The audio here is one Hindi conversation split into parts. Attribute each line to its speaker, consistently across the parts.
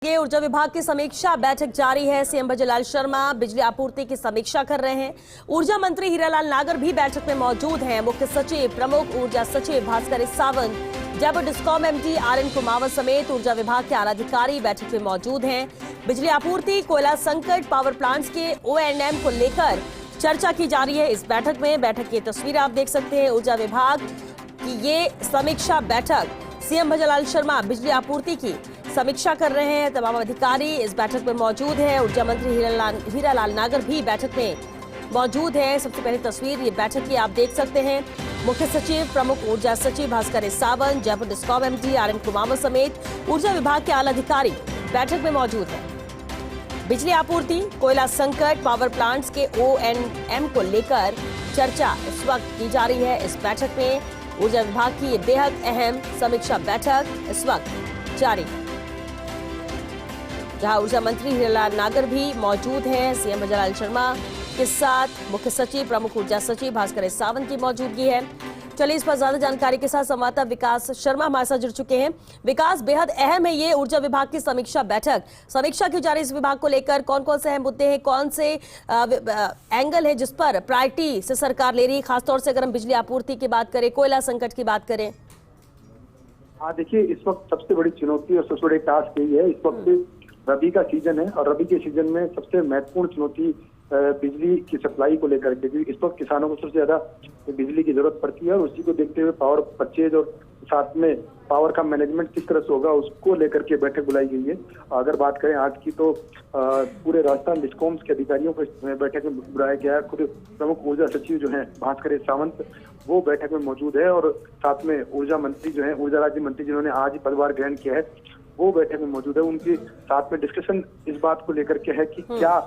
Speaker 1: ये ऊर्जा विभाग की समीक्षा बैठक जारी है। सीएम भजनलाल शर्मा बिजली आपूर्ति की समीक्षा कर रहे हैं। ऊर्जा मंत्री हीरालाल नागर भी बैठक में मौजूद हैं। मुख्य सचिव, प्रमुख ऊर्जा सचिव Bhaskar Sawant, Jaipur discom MD RN Kumawat समेत ऊर्जा विभाग के आला अधिकारी बैठक में मौजूद हैं। बिजली आपूर्ति, कोयला संकट, पावर प्लांट्स के ONM को लेकर चर्चा की जा रही है। इस बैठक की तस्वीर आप देख सकते हैं। ऊर्जा विभाग की ये समीक्षा बैठक, सीएम भजनलाल शर्मा बिजली आपूर्ति की समीक्षा कर रहे हैं। तमाम अधिकारी इस बैठक में मौजूद हैं। ऊर्जा मंत्री हीरालाल नागर भी बैठक में मौजूद हैं। सबसे पहली तस्वीर ये बैठक की आप देख सकते हैं। मुख्य सचिव, प्रमुख ऊर्जा सचिव Bhaskar Sawant, Jaipur discom MD RN Kumawat समेत ऊर्जा विभाग के आला अधिकारी बैठक में मौजूद हैं। बिजली आपूर्ति, कोयला संकट, पावर प्लांट्स के ONM को लेकर चर्चा इस वक्त की जा रही है। इस बैठक में ऊर्जा विभाग की ये बेहद अहम समीक्षा बैठक इस वक्त जारी है, जहां ऊर्जा मंत्री हीरालाल नागर भी मौजूद हैं। सीएम भजनलाल शर्मा के साथ मुख्य सचिव, प्रमुख ऊर्जा सचिव भास्कर सावंत की मौजूदगी है। चलिए इस पर ज्यादा जानकारी के साथ संवाददाता विकास शर्मा हमारे साथ जुड़ चुके हैं। विकास, बेहद अहम है ये ऊर्जा विभाग की समीक्षा बैठक। समीक्षा की जा रही इस विभाग को लेकर कौन कौन से अहम मुद्दे हैं, कौन से एंगल है जिस पर प्रायोरिटी से सरकार ले रही है, खासतौर से अगर हम बिजली आपूर्ति की बात करें, कोयला संकट की बात करें?
Speaker 2: हाँ देखिए, इस वक्त सबसे बड़ी चुनौती और सबसे बड़ी टास्क यही है। इस वक्त रबी का सीजन है और रबी के सीजन में सबसे महत्वपूर्ण चुनौती बिजली की सप्लाई को लेकर, क्योंकि इस वक्त किसानों को सबसे ज्यादा बिजली की जरूरत पड़ती है और उसी को देखते हुए पावर परचेज और साथ में पावर का मैनेजमेंट किस तरह से होगा उसको लेकर के बैठक बुलाई गई है। अगर बात करें आज की तो पूरे राजस्थान डिस्कॉम्स के अधिकारियों को बैठक में बुलाया गया है। खुद प्रमुख ऊर्जा सचिव जो है भास्कर सावंत, वो बैठक में मौजूद है और साथ में ऊर्जा मंत्री जो है, ऊर्जा राज्य मंत्री जिन्होंने आज ही पदभार ग्रहण किया है, वो बैठक में मौजूद है। उनके साथ में डिस्कशन इस बात को लेकर के है कि क्या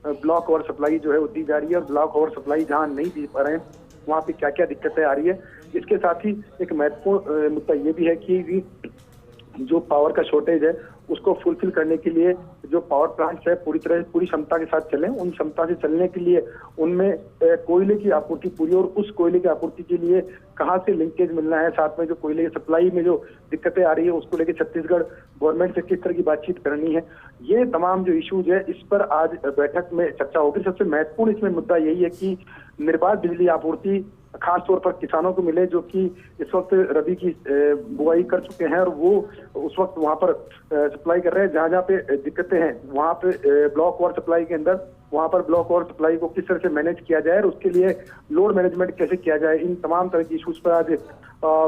Speaker 2: ब्लॉक ओवर सप्लाई जो है वो दी जा रही है और ब्लॉक ओवर सप्लाई जहां नहीं दी पा रहे हैं वहां पे क्या क्या दिक्कतें आ रही है। इसके साथ ही एक महत्वपूर्ण मुद्दा ये भी है कि जो पावर का शॉर्टेज है उसको फुलफिल करने के लिए जो पावर प्लांट्स है पूरी क्षमता के साथ चलें। उन क्षमता से चलने के लिए उनमें कोयले की आपूर्ति पूरी, और उस कोयले की आपूर्ति के लिए कहां से लिंकेज मिलना है, साथ में जो कोयले की सप्लाई में जो दिक्कतें आ रही है उसको लेकर छत्तीसगढ़ गवर्नमेंट से किस तरह की बातचीत करनी है, ये तमाम जो इश्यूज है इस पर आज बैठक में चर्चा होगी। सबसे महत्वपूर्ण इसमें मुद्दा यही है कि निर्बाध बिजली आपूर्ति खास तौर पर किसानों को मिले जो कि इस वक्त रबी की बुआई कर चुके हैं और वो उस वक्त वहां पर सप्लाई कर रहे हैं। जहां जहां पे दिक्कतें हैं वहां पे ब्लॉक ओवर सप्लाई के अंदर वहां पर ब्लॉक ओवर सप्लाई को किस तरह से मैनेज किया जाए और उसके लिए लोड मैनेजमेंट कैसे किया जाए, इन तमाम तरह की इशूज पर आज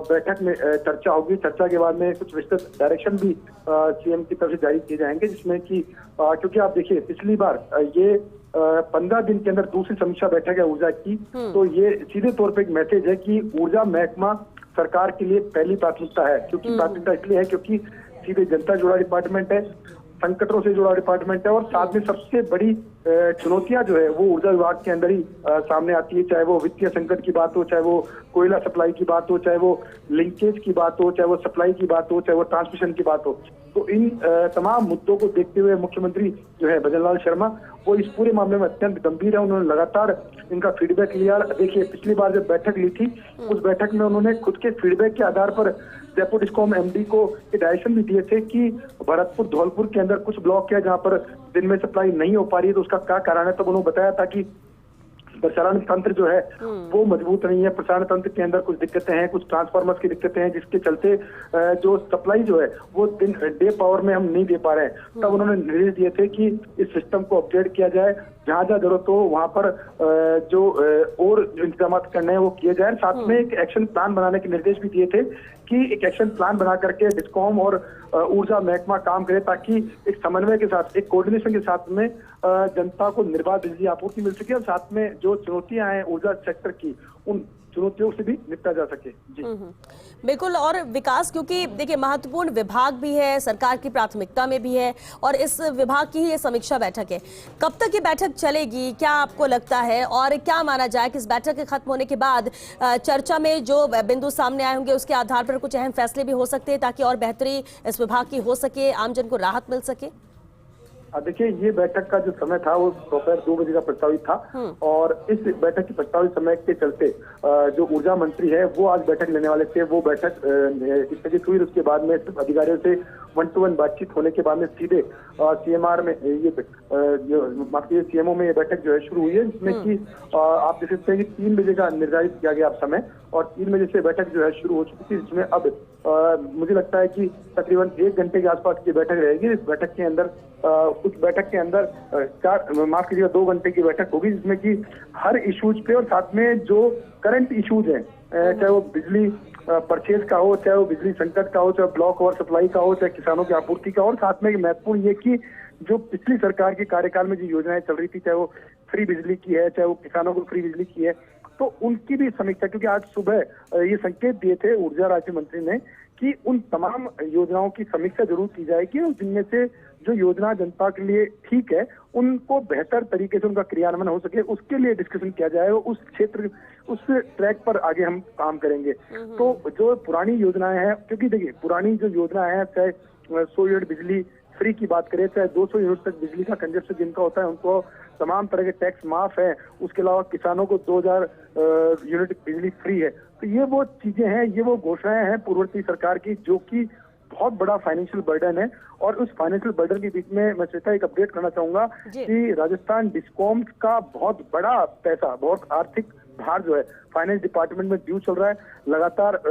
Speaker 2: बैठक में चर्चा होगी। चर्चा के बाद में कुछ विस्तृत डायरेक्शन भी सीएम की तरफ से जारी किए जाएंगे, जिसमें कि क्योंकि आप देखिए पिछली बार ये 15 दिन के अंदर दूसरी समीक्षा बैठक है ऊर्जा की, तो ये सीधे तौर पे एक मैसेज है कि ऊर्जा महकमा सरकार के लिए पहली प्राथमिकता है। क्योंकि प्राथमिकता इसलिए है क्योंकि सीधे जनता जुड़ा डिपार्टमेंट है, संकटों से जुड़ा डिपार्टमेंट है और साथ में सबसे बड़ी चुनौतियां जो है वो ऊर्जा विभाग के अंदर ही सामने आती है। चाहे वो वित्तीय संकट की बात हो, चाहे वो कोयला सप्लाई की बात हो, चाहे वो लिंकेज की बात हो, चाहे वो सप्लाई की बात हो, चाहे वो ट्रांसमिशन की बात हो। तो इन तमाम मुद्दों को देखते हुए मुख्यमंत्री जो है भजनलाल शर्मा वो इस पूरे मामले में अत्यंत गंभीर है। उन्होंने लगातार इनका फीडबैक लिया। देखिए पिछली बार जब बैठक ली थी उस बैठक में उन्होंने खुद के फीडबैक के आधार पर जयपुर डिस्कॉम एमडी को डायरेक्शन भी दिए थे कि भरतपुर धौलपुर के अंदर कुछ ब्लॉक है जहां पर दिन में सप्लाई नहीं हो पा रही है, तो उसका क्या कारण है। तब उन्होंने बताया था कि प्रसारण तंत्र जो है वो मजबूत नहीं है, प्रसारण तंत्र के अंदर कुछ दिक्कतें हैं, कुछ ट्रांसफार्मर्स की दिक्कतें हैं, जिसके चलते जो सप्लाई जो है वो डे पावर में हम नहीं दे पा रहे हैं। तब उन्होंने निर्देश दिए थे कि इस सिस्टम को अपडेट किया जाए, जहां जहां जरूरत हो वहां पर जो और इंतजाम करने हैं वो किए जाए। साथ में एक एक्शन प्लान बनाने के निर्देश भी दिए थे कि एक एक्शन प्लान बना करके डिस्कॉम और ऊर्जा महकमा काम करे ताकि एक समन्वय के साथ, एक कोऑर्डिनेशन के साथ में जनता को निर्बाध बिजली आपूर्ति मिल सके और साथ में जो चुनौतियां हैं ऊर्जा सेक्टर की उन चुनौतियों से भी निपटा जा सके। जी
Speaker 1: बिल्कुल। और विकास, क्योंकि देखिए महत्वपूर्ण विभाग भी है, सरकार की प्राथमिकता में भी है और इस विभाग की ही ये समीक्षा बैठक है। कब तक ये बैठक चलेगी, क्या आपको लगता है, और क्या माना जाए कि इस बैठक के खत्म होने के बाद चर्चा में जो बिंदु सामने आए होंगे उसके आधार पर कुछ अहम फैसले भी हो सकते हैं ताकि और बेहतरी इस विभाग की हो सके, आमजन को राहत मिल सके?
Speaker 2: देखिए, ये बैठक का जो समय था वो दोपहर 2 बजे का प्रस्तावित था और इस बैठक की प्रस्तावित समय के चलते जो ऊर्जा मंत्री है वो आज बैठक लेने वाले थे। वो बैठक स्थगित हुई। उसके बाद में सिर्फ अधिकारियों से 1-to-1 बातचीत होने के बाद में सीधे सीएमआर में ये सीएमओ में ये बैठक जो है शुरू हुई है, जिसमें कि आप देख सकते हैं कि 3 बजे का निर्धारित किया गया समय और 3 बजे से बैठक जो है शुरू हो चुकी थी, जिसमें अब मुझे लगता है कि तकरीबन 1 घंटे के आसपास की बैठक रहेगी। इस बैठक के अंदर उस बैठक के अंदर 2 घंटे की बैठक होगी, जिसमें कि हर इश्यूज पे और साथ में जो करंट इश्यूज हैं, चाहे वो बिजली परचेज का हो, चाहे वो बिजली संकट का हो, चाहे ब्लॉक ओवर सप्लाई का हो, चाहे किसानों की आपूर्ति का हो, और साथ में महत्वपूर्ण ये कि जो पिछली सरकार के कार्यकाल में जो योजनाएं चल रही थी, चाहे वो फ्री बिजली की है, चाहे वो किसानों को फ्री बिजली की है, तो उनकी भी समीक्षा। क्योंकि आज सुबह ये संकेत दिए थे ऊर्जा राज्य मंत्री ने कि उन तमाम योजनाओं की समीक्षा जरूर की जाएगी और जिनमें से जो योजना जनता के लिए ठीक है उनको बेहतर तरीके से उनका क्रियान्वयन हो सके, उसके लिए डिस्कशन किया जाएगा। उस क्षेत्र, उस ट्रैक पर आगे हम काम करेंगे। तो जो पुरानी योजनाएं हैं, क्योंकि देखिए पुरानी जो योजना है, चाहे 100 यूनिट बिजली फ्री की बात करें, चाहे 200 यूनिट तक बिजली का कंजप्शन जिनका होता है उनको तमाम तरह के टैक्स माफ है, उसके अलावा किसानों को 2000 यूनिट बिजली फ्री है। तो ये वो चीजें हैं, ये वो घोषणाएं हैं पूर्ववर्ती सरकार की, जो कि बहुत बड़ा फाइनेंशियल बर्डन है। और उस फाइनेंशियल बर्डन के बीच में मैं श्वेता एक अपडेट करना चाहूंगा कि राजस्थान डिस्कॉम्स का बहुत बड़ा पैसा, बहुत आर्थिक भार जो है फाइनेंस डिपार्टमेंट में ड्यू चल रहा है। लगातार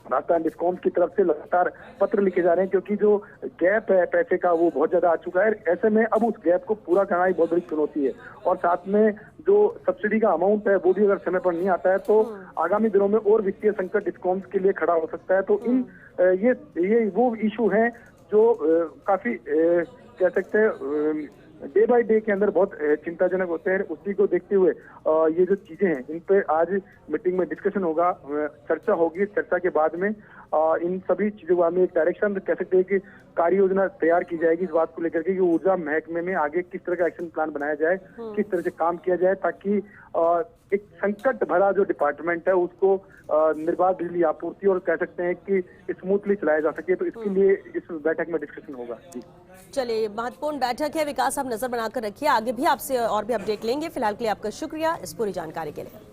Speaker 2: राजस्थान डिस्कॉम्स की तरफ से लगातार पत्र लिखे जा रहे हैं, क्योंकि जो गैप है पैसे का वो बहुत ज्यादा आ चुका है। ऐसे में अब उस गैप को पूरा करना ही बहुत बड़ी चुनौती है। और साथ में जो सब्सिडी का अमाउंट है वो भी अगर समय पर नहीं आता है तो आगामी दिनों में और वित्तीय संकट डिस्कॉम्स के लिए खड़ा हो सकता है। तो इन ये वो इशू हैं जो काफी कह सकते हैं डे बाय डे के अंदर बहुत चिंताजनक होते हैं। उसी को देखते हुए ये जो चीजें हैं इन पे आज मीटिंग में डिस्कशन होगा, चर्चा होगी। चर्चा के बाद में इन सभी चीजों का एक डायरेक्शन कह सकते हैं कि कार्य योजना तैयार की जाएगी इस बात को लेकर के कि ऊर्जा महकमे में आगे किस तरह का एक्शन प्लान बनाया जाए, किस तरह से काम किया जाए, ताकि एक संकट भरा जो डिपार्टमेंट है उसको निर्बाध बिजली आपूर्ति और कह सकते हैं कि स्मूथली चलाया जा सके। तो इसके लिए इस बैठक में डिस्कशन होगा।
Speaker 1: चलिए, महत्वपूर्ण बैठक है। विकास, आप नजर बनाकर रखिए, आगे भी आपसे और भी अपडेट लेंगे। फिलहाल के लिए आपका शुक्रिया इस पूरी जानकारी के लिए।